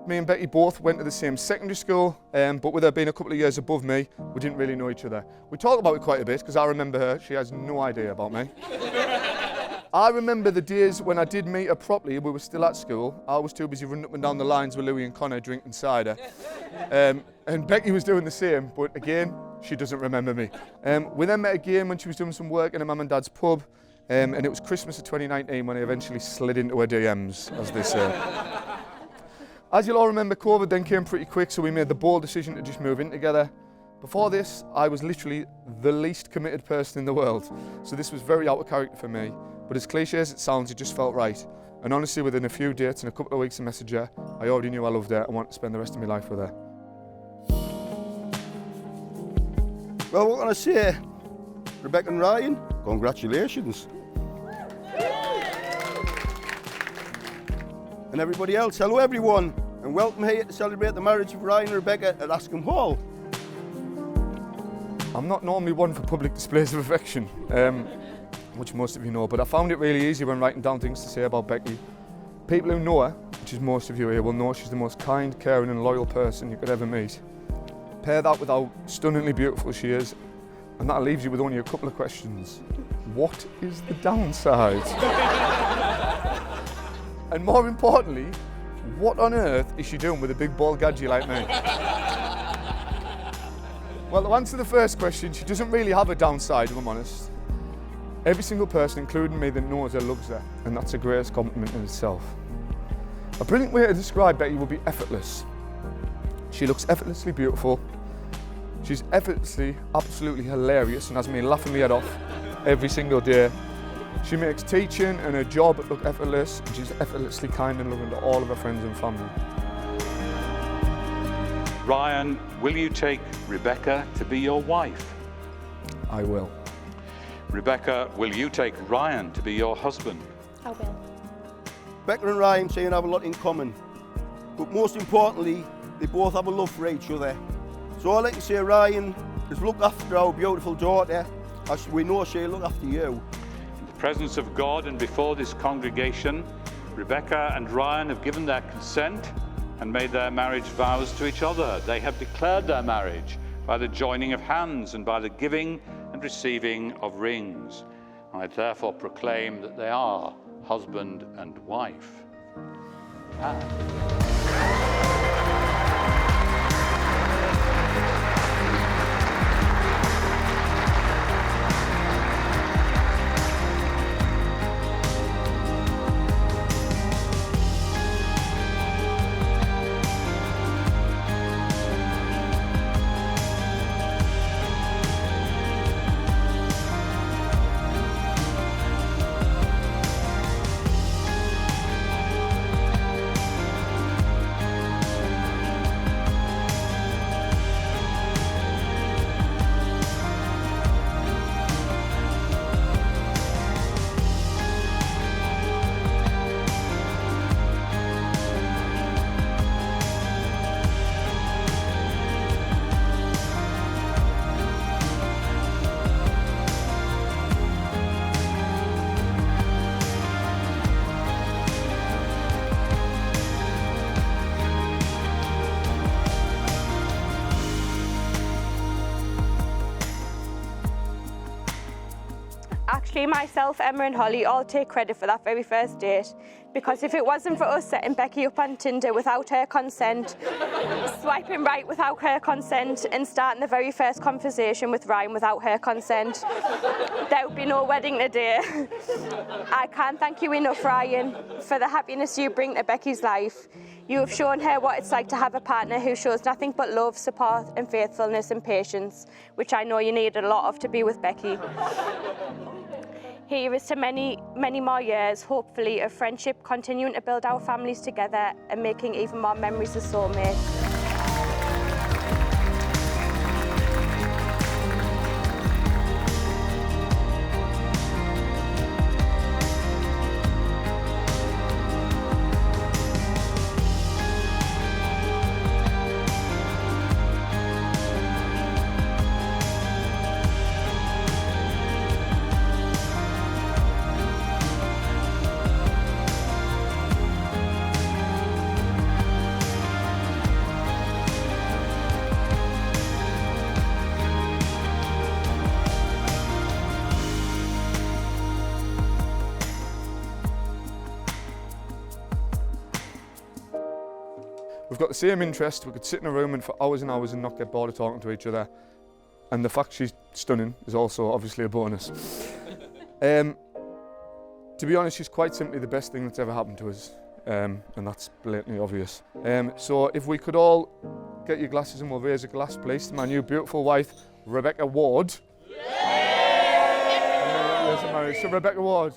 Me and Becky both went to the same secondary school, but with her being a couple of years above me, we didn't really know each other. We talk about it quite a bit because I remember her. She has no idea about me. I remember the days when I did meet her properly. We were still at school. I was too busy running up and down the lines with Louis and Connor drinking cider. And Becky was doing the same, but again, she doesn't remember me. We then met again when she was doing some work in her mum and dad's pub, and it was Christmas of 2019 when I eventually slid into her DMs, as they say. As you'll all remember, COVID then came pretty quick, so we made the bold decision to just move in together. Before this, I was literally the least committed person in the world, so this was very out of character for me. But as cliche as it sounds, it just felt right. And honestly, within a few dates and a couple of weeks of messaging her, I already knew I loved her and wanted to spend the rest of my life with her. Well, what can I say? Rebecca and Ryan, congratulations. And everybody else, hello everyone, and welcome here to celebrate the marriage of Ryan and Rebecca at Askham Hall. I'm not normally one for public displays of affection, which most of you know, but I found it really easy when writing down things to say about Becky. People who know her, which is most of you here, will know she's the most kind, caring and loyal person you could ever meet. Pair that with how stunningly beautiful she is, and that leaves you with only a couple of questions. What is the downside? And more importantly, what on earth is she doing with a big bald gadget like me? Well, to answer the first question, she doesn't really have a downside, if I'm honest. Every single person, including me, that knows her loves her, and that's a greatest compliment in itself. A brilliant way to describe Becky would be effortless. She looks effortlessly beautiful. She's effortlessly, absolutely hilarious and has me laughing my head off every single day. She makes teaching and her job look effortless, and she's effortlessly kind and loving to all of her friends and family. Ryan, will you take Rebecca to be your wife? I will. Rebecca, will you take Ryan to be your husband? I will. Rebecca and Ryan say they have a lot in common, but most importantly, they both have a love for each other. So I'd like to say Ryan has looked after our beautiful daughter, as we know she'll look after you. In the presence of God and before this congregation, Rebecca and Ryan have given their consent and made their marriage vows to each other. They have declared their marriage by the joining of hands and by the giving and receiving of rings. I therefore proclaim that they are husband and wife. Actually, myself, Emma and Holly all take credit for that very first date, because if it wasn't for us setting Becky up on Tinder without her consent, swiping right without her consent, and starting the very first conversation with Ryan without her consent, there would be no wedding today. I can't thank you enough, Ryan, for the happiness you bring to Becky's life. You have shown her what it's like to have a partner who shows nothing but love, support and faithfulness and patience, which I know you need a lot of to be with Becky. Here is to many, many more years, hopefully, of friendship, continuing to build our families together and making even more memories as soulmates. We've got the same interest. We could sit in a room and for hours and hours and not get bored of talking to each other. And the fact she's stunning is also obviously a bonus. To be honest, she's quite simply the best thing that's ever happened to us. And that's blatantly obvious. So if we could all get your glasses and we'll raise a glass, please, to my new beautiful wife, Rebecca Ward. So Rebecca Ward.